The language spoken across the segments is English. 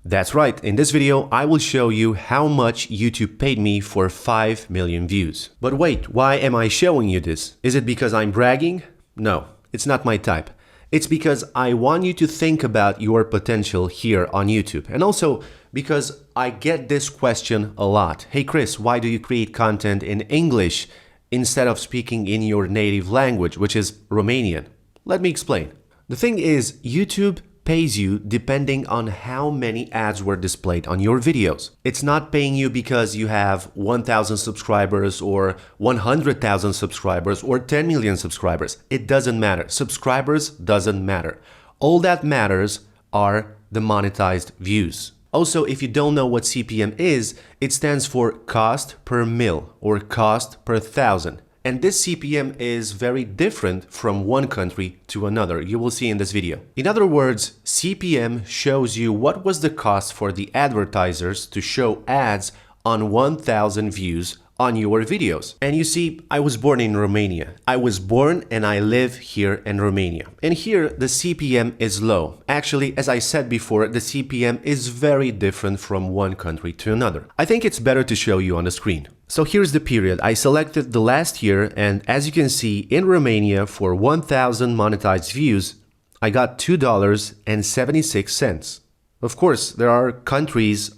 That's right, in this video I will show you how much YouTube paid me for 5 million views. But wait, why am I showing you this? Is it because I'm bragging? No, it's not my type. It's because I want you to think about your potential here on YouTube. And also because I get this question a lot. Hey Chris, why do you create content in English instead of speaking in your native language, which is Romanian? Let me explain. The thing is, YouTube pays you depending on how many ads were displayed on your videos. It's not paying you because you have 1,000 subscribers or 100,000 subscribers or 10 million subscribers. It doesn't matter. Subscribers doesn't matter. All that matters are the monetized views. Also, if you don't know what CPM is, it stands for cost per mil or cost per thousand. And this CPM is very different from one country to another. You will see in this video. In other words, CPM shows you what was the cost for the advertisers to show ads on 1,000 views on your videos. And you see, I was born in Romania. I was born and I live here in Romania. And here the CPM is low. Actually, as I said before, the CPM is very different from one country to another. I think it's better to show you on the screen. So here's the period. I selected the last year, and as you can see, in Romania, for 1,000 monetized views, I got $2.76. Of course, there are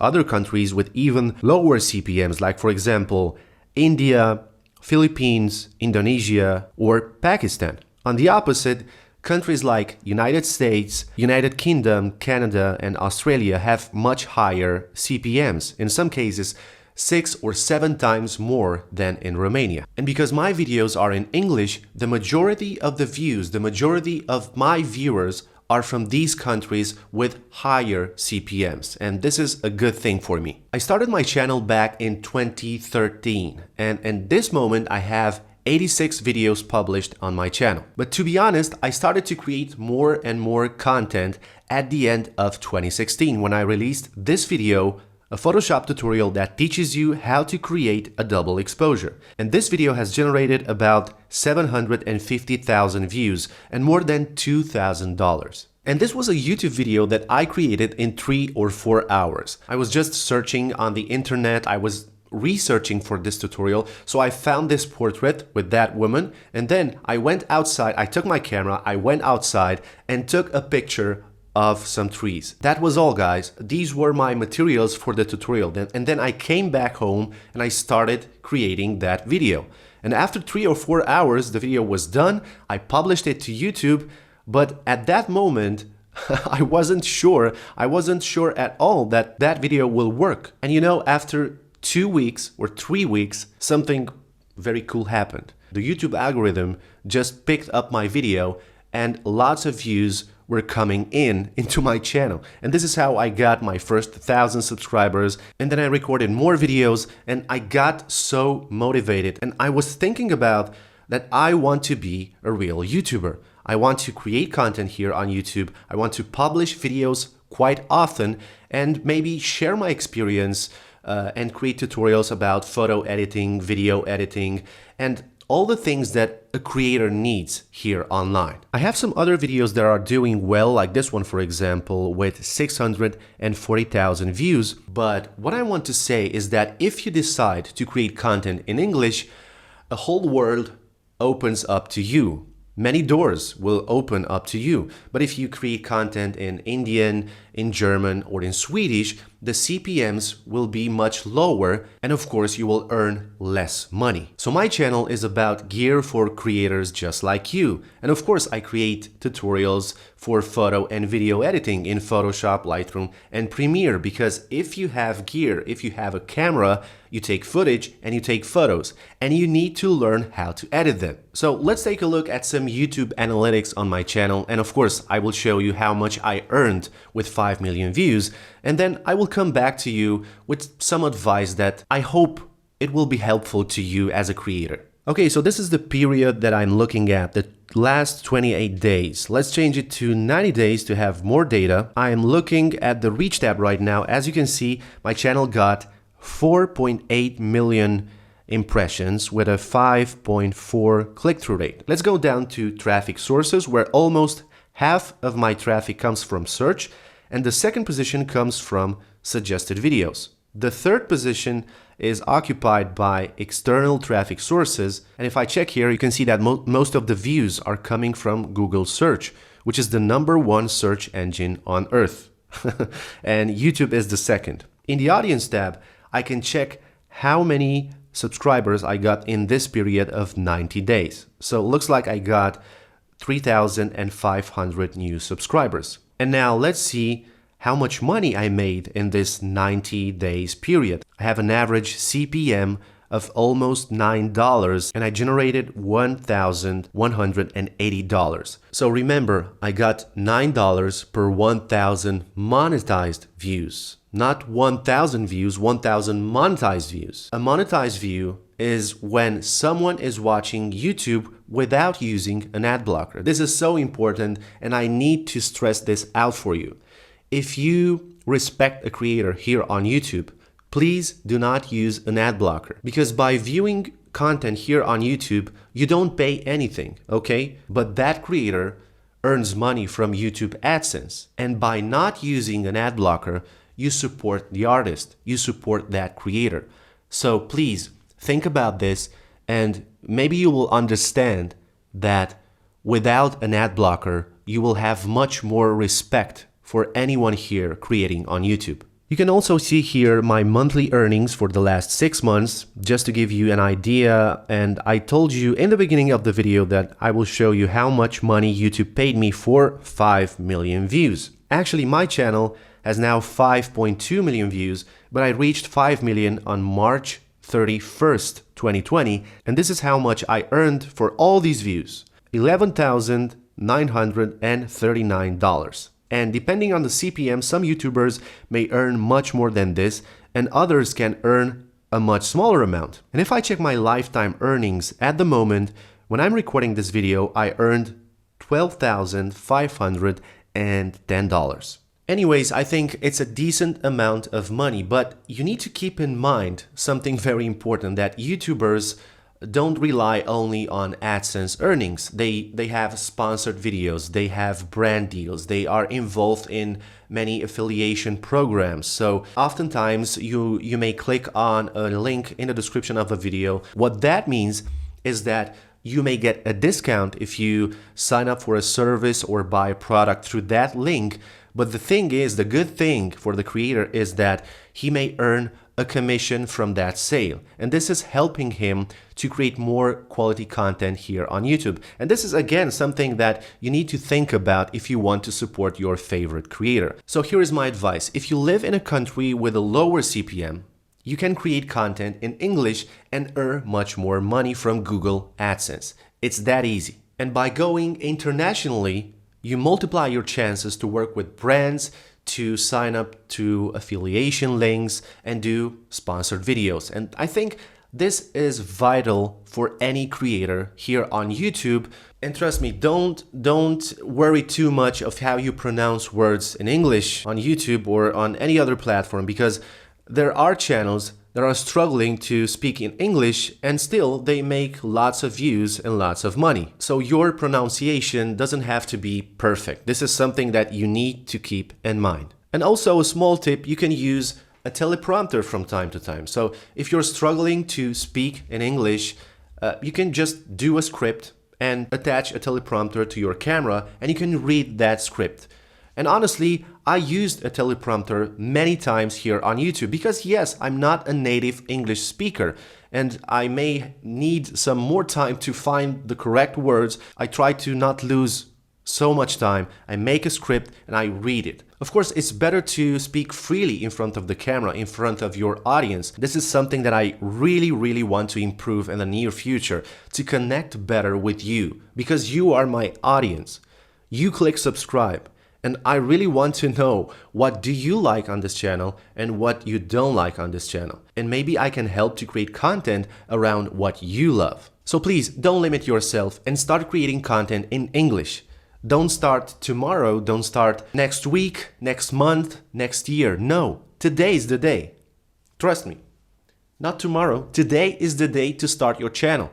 other countries with even lower CPMs, like for example, India, Philippines, Indonesia, or Pakistan. On the opposite, countries like United States, United Kingdom, Canada, and Australia have much higher CPMs. In some cases, 6 or 7 times more than in Romania. And because my videos are in English, the majority of the views, the majority of my viewers are from these countries with higher CPMs. And this is a good thing for me. I started my channel back in 2013. And in this moment, I have 86 videos published on my channel. But to be honest, I started to create more and more content at the end of 2016 when I released this video, a Photoshop tutorial that teaches you how to create a double exposure. And this video has generated about 750,000 views and more than $2,000. And this was a YouTube video that I created in 3 or 4 hours. I was just searching on the internet. I was researching for this tutorial. So I found this portrait with that woman. And then I went outside. I took my camera. I went outside and took a picture of some trees. That was all, guys. These were my materials for the tutorial. And then I came back home and I started creating that video. And after 3 or 4 hours, the video was done. I published it to YouTube, but at that moment, I wasn't sure at all that that video will work. And you know, after 2 weeks or 3 weeks, something very cool happened. The YouTube algorithm just picked up my video and lots of views were coming into my channel. And this is how I got my first 1,000 subscribers. And then I recorded more videos and I got so motivated. And I was thinking about that I want to be a real YouTuber. I want to create content here on YouTube. I want to publish videos quite often and maybe share my experience and create tutorials about photo editing, video editing, and all the things that a creator needs here online. I have some other videos that are doing well, like this one, for example, with 640,000 views. But what I want to say is that if you decide to create content in English, a whole world opens up to you. Many doors will open up to you. But if you create content in Indian, in German, or in Swedish, the CPMs will be much lower, and of course you will earn less money. So my channel is about gear for creators just like you. And of course I create tutorials for photo and video editing in Photoshop, Lightroom, and Premiere, because if you have gear, if you have a camera, you take footage and you take photos, and you need to learn how to edit them. So let's take a look at some YouTube analytics on my channel, and of course I will show you how much I earned with 5 million views, and then I will come back to you with some advice that I hope it will be helpful to you as a creator. Okay, so this is the period that I'm looking at, the last 28 days. Let's change it to 90 days to have more data. I am looking at the reach tab right now. As you can see, my channel got 4.8 million impressions with a 5.4 click-through rate. Let's go down to traffic sources, where almost half of my traffic comes from search And the second position comes from suggested videos. The third position is occupied by external traffic sources. And if I check here, you can see that most of the views are coming from Google search, which is the #1 search engine on earth. And YouTube is the second. In the audience tab, I can check how many subscribers I got in this period of 90 days. So it looks like I got 3,500 new subscribers. And now let's see how much money I made in this 90 days period. I have an average CPM of almost $9 and I generated $1,180. So remember, I got $9 per 1,000 monetized views. Not 1,000 views, 1,000 monetized views. A monetized view is when someone is watching YouTube without using an ad blocker. This is so important and I need to stress this out for you. If you respect a creator here on YouTube, please do not use an ad blocker, because by viewing content here on YouTube, you don't pay anything, okay? But that creator earns money from YouTube AdSense. And by not using an ad blocker, you support the artist, you support that creator. So please think about this, and maybe you will understand that without an ad blocker, you will have much more respect for anyone here creating on YouTube. You can also see here my monthly earnings for the last 6 months, just to give you an idea. And I told you in the beginning of the video that I will show you how much money YouTube paid me for 5 million views. Actually, my channel has now 5.2 million views, but I reached 5 million on March 31st, 2020. And this is how much I earned for all these views: $11,939. And depending on the CPM, some YouTubers may earn much more than this, and others can earn a much smaller amount. And if I check my lifetime earnings at the moment, when I'm recording this video, I earned $12,510. Anyways, I think it's a decent amount of money, but you need to keep in mind something very important, that YouTubers don't rely only on AdSense earnings. They have sponsored videos, they have brand deals, they are involved in many affiliation programs. So oftentimes you may click on a link in the description of a video. What that means is that you may get a discount if you sign up for a service or buy a product through that link. But the thing is, the good thing for the creator is that he may earn a commission from that sale. And this is helping him to create more quality content here on YouTube. And this is again something that you need to think about if you want to support your favorite creator. So here is my advice. If you live in a country with a lower CPM, you can create content in English and earn much more money from Google AdSense. It's that easy. And by going internationally, you multiply your chances to work with brands, to sign up to affiliation links and do sponsored videos. And I think this is vital for any creator here on YouTube. And trust me, don't worry too much of how you pronounce words in English on YouTube or on any other platform, because there are channels that are struggling to speak in English and still they make lots of views and lots of money. So your pronunciation doesn't have to be perfect. This is something that you need to keep in mind. And also a small tip, you can use a teleprompter from time to time. So if you're struggling to speak in English, you can just do a script and attach a teleprompter to your camera and you can read that script. And honestly, I used a teleprompter many times here on YouTube because yes, I'm not a native English speaker and I may need some more time to find the correct words. I try to not lose so much time. I make a script and I read it. Of course, it's better to speak freely in front of the camera, in front of your audience. This is something that I really want to improve in the near future, to connect better with you, because you are my audience. You click subscribe. And I really want to know, what do you like on this channel and what you don't like on this channel? And maybe I can help to create content around what you love. So please don't limit yourself and start creating content in English. Don't start tomorrow, don't start next week, next month, next year. No, today is the day. Trust me. Not tomorrow. Today is the day to start your channel.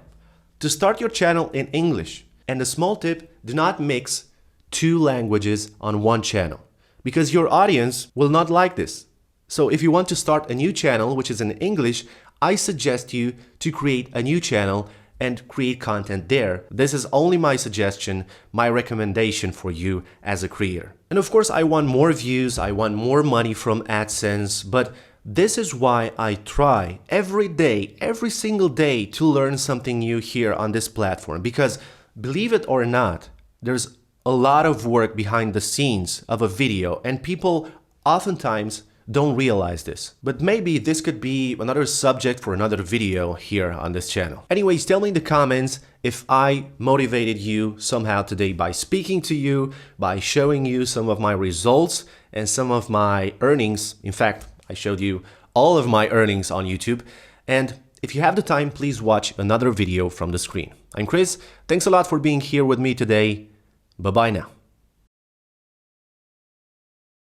To start your channel in English. And a small tip, do not mix two languages on one channel. because your audience will not like this. So if you want to start a new channel, which is in English, I suggest you to create a new channel and create content there. This is only my suggestion, my recommendation for you as a creator. And of course, I want more views, I want more money from AdSense, but this is why I try every day, every single day to learn something new here on this platform. Because believe it or not, there's a lot of work behind the scenes of a video, and people oftentimes don't realize this. But maybe this could be another subject for another video here on this channel. Anyways, tell me in the comments if I motivated you somehow today by speaking to you, by showing you some of my results and some of my earnings. In fact, I showed you all of my earnings on YouTube. And if you have the time, please watch another video from the screen. I'm Chris. Thanks a lot for being here with me today. Bye-bye now.